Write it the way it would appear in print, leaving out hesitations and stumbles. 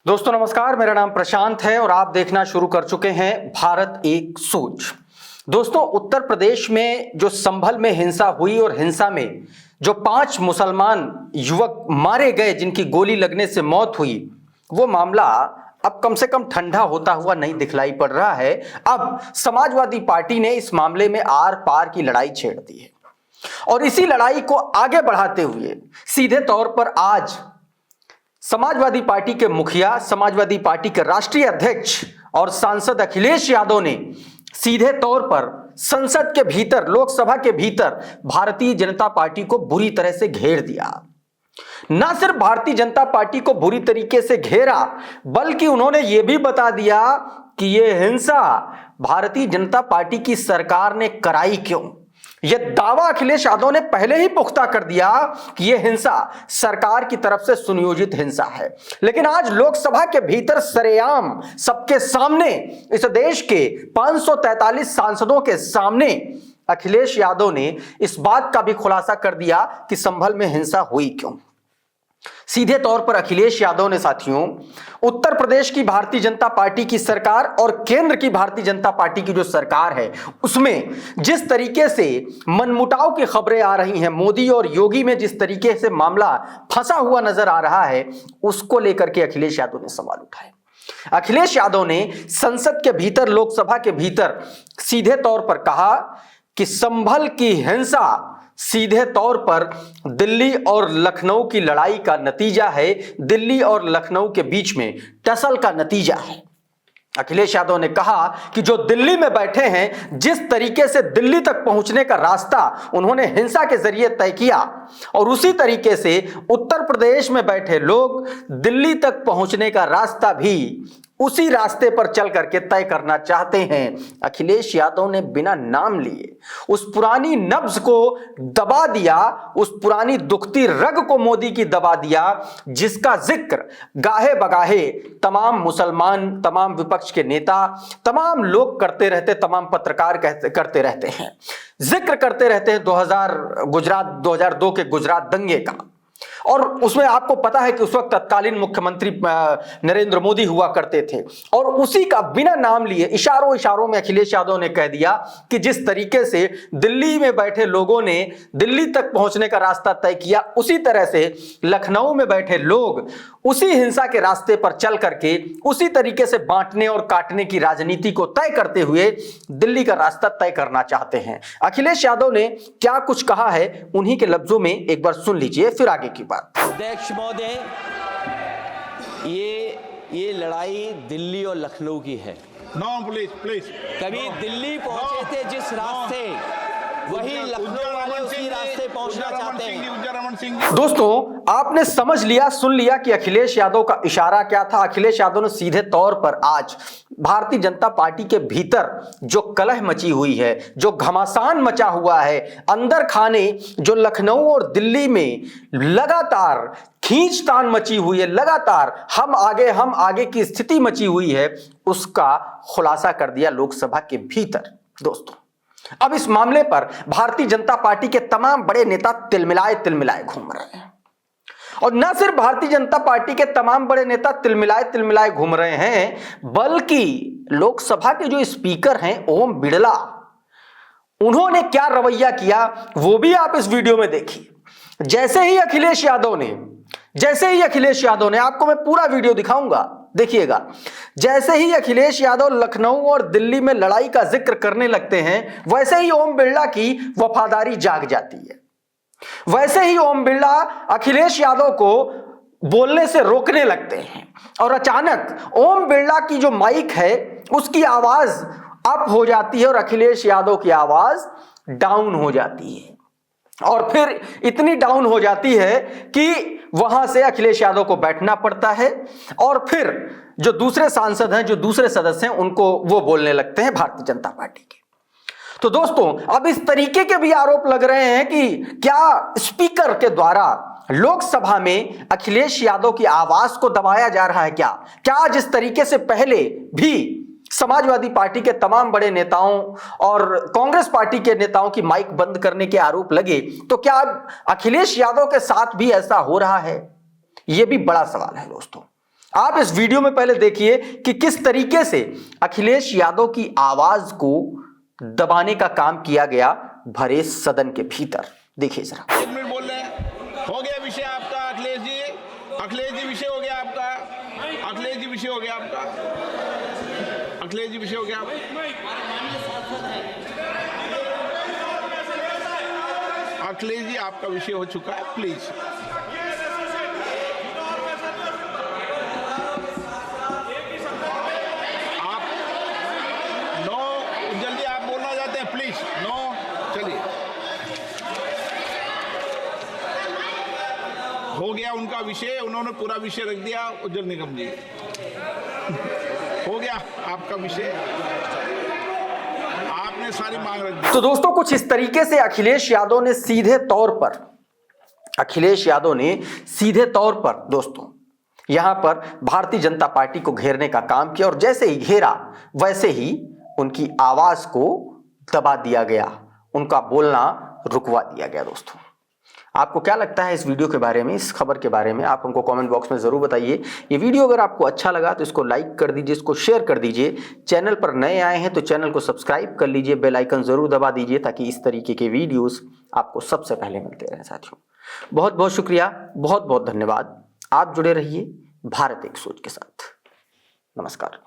दोस्तों नमस्कार, मेरा नाम प्रशांत है और आप देखना शुरू कर चुके हैं भारत एक सोच। दोस्तों, उत्तर प्रदेश में जो संभल में हिंसा हुई और हिंसा में जो 5 मुसलमान युवक मारे गए, जिनकी गोली लगने से मौत हुई, वो मामला अब कम से कम ठंडा होता हुआ नहीं दिखलाई पड़ रहा है। अब समाजवादी पार्टी ने इस मामले में आर पार की लड़ाई छेड़ दी है और इसी लड़ाई को आगे बढ़ाते हुए सीधे तौर पर आज समाजवादी पार्टी के मुखिया, समाजवादी पार्टी के राष्ट्रीय अध्यक्ष और सांसद अखिलेश यादव ने सीधे तौर पर संसद के भीतर, लोकसभा के भीतर भारतीय जनता पार्टी को बुरी तरह से घेर दिया। ना सिर्फ भारतीय जनता पार्टी को बुरी तरीके से घेरा, बल्कि उन्होंने यह भी बता दिया कि यह हिंसा भारतीय जनता पार्टी की सरकार ने कराई क्यों। यह दावा अखिलेश यादव ने पहले ही पुख्ता कर दिया कि यह हिंसा सरकार की तरफ से सुनियोजित हिंसा है। लेकिन आज लोकसभा के भीतर सरेआम सबके सामने, इस देश के 543 सांसदों के सामने अखिलेश यादव ने इस बात का भी खुलासा कर दिया कि संभल में हिंसा हुई क्यों। सीधे तौर पर अखिलेश यादव ने साथियों, उत्तर प्रदेश की भारतीय जनता पार्टी की सरकार और केंद्र की भारतीय जनता पार्टी की जो सरकार है, उसमें जिस तरीके से मनमुटाव की खबरें आ रही हैं, मोदी और योगी में जिस तरीके से मामला फंसा हुआ नजर आ रहा है, उसको लेकर के अखिलेश यादव ने सवाल उठाए। अखिलेश यादव ने संसद के भीतर, लोकसभा के भीतर सीधे तौर पर कहा कि संभल की हिंसा सीधे तौर पर दिल्ली और लखनऊ की लड़ाई का नतीजा है, दिल्ली और लखनऊ के बीच में टसल का नतीजा है। अखिलेश यादव ने कहा कि जो दिल्ली में बैठे हैं, जिस तरीके से दिल्ली तक पहुंचने का रास्ता उन्होंने हिंसा के जरिए तय किया, और उसी तरीके से उत्तर प्रदेश में बैठे लोग दिल्ली तक पहुंचने का रास्ता भी उसी रास्ते पर चल करके तय करना चाहते हैं। अखिलेश यादव ने बिना नाम लिए उस पुरानी नब्ज को दबा दिया, उस पुरानी दुखती रग को मोदी की दबा दिया, जिसका जिक्र गाहे बगाहे तमाम मुसलमान, तमाम विपक्ष के नेता, तमाम लोग करते रहते, तमाम पत्रकार करते रहते हैं, जिक्र करते रहते हैं 2002 के गुजरात दंगे का। और उसमें आपको पता है कि उस वक्त तत्कालीन मुख्यमंत्री नरेंद्र मोदी हुआ करते थे, और उसी का बिना नाम लिए इशारों में अखिलेश यादव ने कह दिया कि जिस तरीके से दिल्ली में बैठे लोगों ने दिल्ली तक पहुंचने का रास्ता तय किया, उसी तरह से लखनऊ में बैठे लोग उसी हिंसा के रास्ते पर चल करके उसी तरीके से बांटने और काटने की राजनीति को तय करते हुए दिल्ली का रास्ता तय करना चाहते हैं। अखिलेश यादव ने क्या कुछ कहा है, उन्हीं के लफ्जों में एक बार सुन लीजिए, फिर आगे की बात। अध्यक्ष महोदय, ये लड़ाई दिल्ली और लखनऊ की है। No please please. कभी दिल्ली पहुंचे थे जिस रास्ते, वही लखनऊ वाले उसी रास्ते पहुंचना चाहते हैं। दोस्तों, आपने समझ लिया, सुन लिया कि अखिलेश यादव का इशारा क्या था। अखिलेश यादव ने सीधे तौर पर आज भारतीय जनता पार्टी के भीतर जो कलह मची हुई है, जो घमासान मचा हुआ है, अंदर खाने जो लखनऊ और दिल्ली में लगातार खींचतान मची हुई है, लगातार हम आगे की स्थिति मची हुई है, उसका खुलासा कर दिया लोकसभा के भीतर। दोस्तों, अब इस मामले पर भारतीय जनता पार्टी के तमाम बड़े नेता तिलमिलाए घूम रहे हैं, और न सिर्फ भारतीय जनता पार्टी के तमाम बड़े नेता तिलमिलाए घूम रहे हैं, बल्कि लोकसभा के जो स्पीकर हैं ओम बिड़ला, उन्होंने क्या रवैया किया वो भी आप इस वीडियो में देखिए। जैसे ही अखिलेश यादव ने आपको मैं पूरा वीडियो दिखाऊंगा, देखिएगा, जैसे ही अखिलेश यादव लखनऊ और दिल्ली में लड़ाई का जिक्र करने लगते हैं, वैसे ही ओम बिड़ला की वफादारी जाग जाती है, वैसे ही ओम बिड़ला अखिलेश यादव को बोलने से रोकने लगते हैं, और अचानक ओम बिड़ला की जो माइक है उसकी आवाज अप हो जाती है और अखिलेश यादव की आवाज डाउन हो जाती है, और फिर इतनी डाउन हो जाती है कि वहां से अखिलेश यादव को बैठना पड़ता है, और फिर जो दूसरे सांसद हैं, जो दूसरे सदस्य हैं, उनको वो बोलने लगते हैं भारतीय जनता पार्टी के। तो दोस्तों, अब इस तरीके के भी आरोप लग रहे हैं कि क्या स्पीकर के द्वारा लोकसभा में अखिलेश यादव की आवाज को दबाया जा रहा है। क्या जिस तरीके से पहले भी समाजवादी पार्टी के तमाम बड़े नेताओं और कांग्रेस पार्टी के नेताओं की माइक बंद करने के आरोप लगे, तो क्या अब अखिलेश यादव के साथ भी ऐसा हो रहा है? यह भी बड़ा सवाल है दोस्तों। आप इस वीडियो में पहले देखिए कि किस तरीके से अखिलेश यादव की आवाज को दबाने का काम किया गया भरे सदन के भीतर। देखिए जरा। 1 मिनट बोल रहे हैं, हो गया विषय आपका अखिलेश जी। अखिलेश जी विषय हो गया आपका। अखिलेश जी विषय हो गया आपका। अखिलेश जी विषय हो गया अखिलेश जी आपका विषय हो चुका है, प्लीज। आप नो, जल्दी आप बोलना चाहते हैं, प्लीज नो। चलिए, हो गया उनका विषय, उन्होंने पूरा विषय रख दिया। उज्जवल निगम जी, हो गया आपका विषय, आपने सारी मांग रख दी। तो दोस्तों कुछ इस तरीके से अखिलेश यादव ने सीधे तौर पर दोस्तों यहां पर भारतीय जनता पार्टी को घेरने का काम किया, और जैसे ही घेरा वैसे ही उनकी आवाज को दबा दिया गया, उनका बोलना रुकवा दिया गया। दोस्तों आपको क्या लगता है इस वीडियो के बारे में, इस खबर के बारे में? आप हमको कमेंट बॉक्स में जरूर बताइए। ये वीडियो अगर आपको अच्छा लगा तो इसको लाइक कर दीजिए, इसको शेयर कर दीजिए। चैनल पर नए आए हैं तो चैनल को सब्सक्राइब कर लीजिए, बेल आइकन जरूर दबा दीजिए ताकि इस तरीके के वीडियोस आपको सबसे पहले मिलते रहें। साथियों बहुत बहुत शुक्रिया, बहुत बहुत धन्यवाद। आप जुड़े रहिए भारत एक सोच के साथ। नमस्कार।